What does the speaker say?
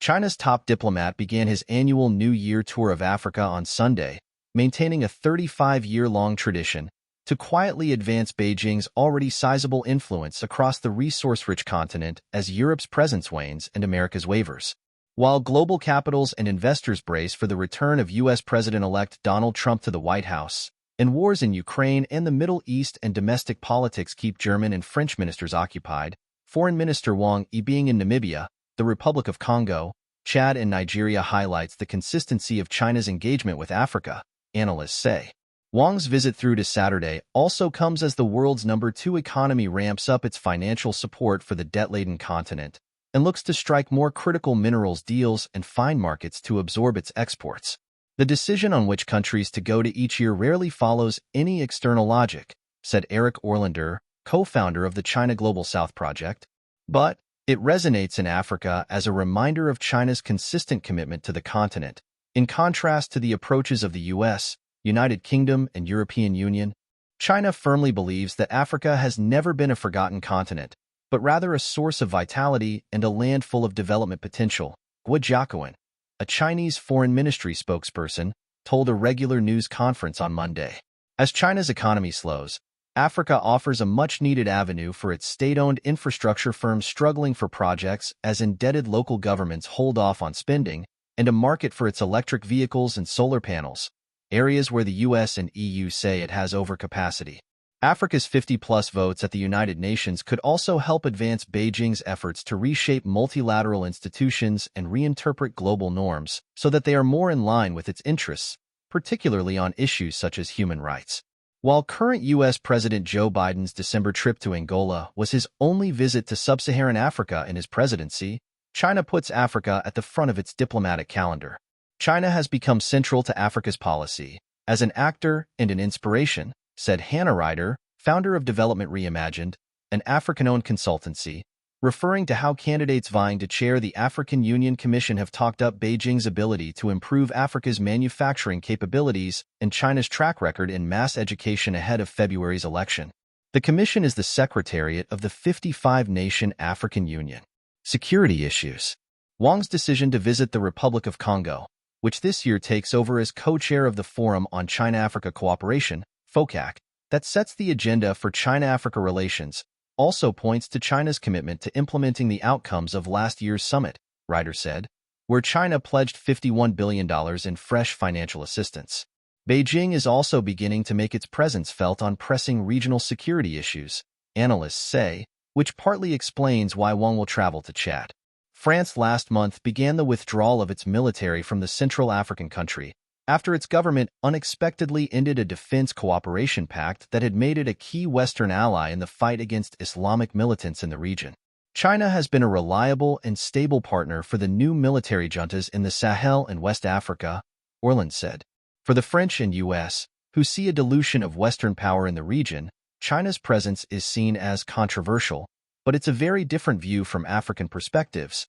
China's top diplomat began his annual New Year tour of Africa on Sunday, maintaining a 35-year-long tradition to quietly advance Beijing's already sizable influence across the resource-rich continent as Europe's presence wanes and America's wavers. While global capitals and investors brace for the return of U.S. President-elect Donald Trump to the White House, and wars in Ukraine and the Middle East and domestic politics keep German and French ministers occupied, Foreign Minister Wang Yi being in Namibia, the Republic of Congo, Chad and Nigeria highlights the consistency of China's engagement with Africa, analysts say. Wang's visit through to Saturday also comes as the world's #2 economy ramps up its financial support for the debt-laden continent and looks to strike more critical minerals deals and find markets to absorb its exports. The decision on which countries to go to each year rarely follows any external logic, said Eric Orlander, co-founder of the China Global South Project, but it resonates in Africa as a reminder of China's consistent commitment to the continent. In contrast to the approaches of the U.S., United Kingdom, and European Union, China firmly believes that Africa has never been a forgotten continent, but rather a source of vitality and a land full of development potential. Guo Jiaquan, a Chinese foreign ministry spokesperson, told a regular news conference on Monday. As China's economy slows, Africa offers a much-needed avenue for its state-owned infrastructure firms struggling for projects as indebted local governments hold off on spending, and a market for its electric vehicles and solar panels, areas where the U.S. and EU say it has overcapacity. Africa's 50-plus votes at the United Nations could also help advance Beijing's efforts to reshape multilateral institutions and reinterpret global norms so that they are more in line with its interests, particularly on issues such as human rights. While current U.S. President Joe Biden's December trip to Angola was his only visit to sub-Saharan Africa in his presidency, China puts Africa at the front of its diplomatic calendar. China has become central to Africa's policy as an actor and an inspiration, said Hannah Ryder, founder of Development Reimagined, an African-owned consultancy, referring to how candidates vying to chair the African Union Commission have talked up Beijing's ability to improve Africa's manufacturing capabilities and China's track record in mass education ahead of February's election. The commission is the secretariat of the 55-nation African Union. Security issues. Wang's decision to visit the Republic of Congo, which this year takes over as co-chair of the Forum on China-Africa Cooperation, FOCAC, that sets the agenda for China-Africa relations, also points to China's commitment to implementing the outcomes of last year's summit, Ryder said, where China pledged $51 billion in fresh financial assistance. Beijing is also beginning to make its presence felt on pressing regional security issues, analysts say, which partly explains why Wang will travel to Chad. France last month began the withdrawal of its military from the Central African country, after its government unexpectedly ended a defense cooperation pact that had made it a key Western ally in the fight against Islamic militants in the region. China has been a reliable and stable partner for the new military juntas in the Sahel and West Africa, Orland said. For the French and U.S., who see a dilution of Western power in the region, China's presence is seen as controversial, but it's a very different view from African perspectives,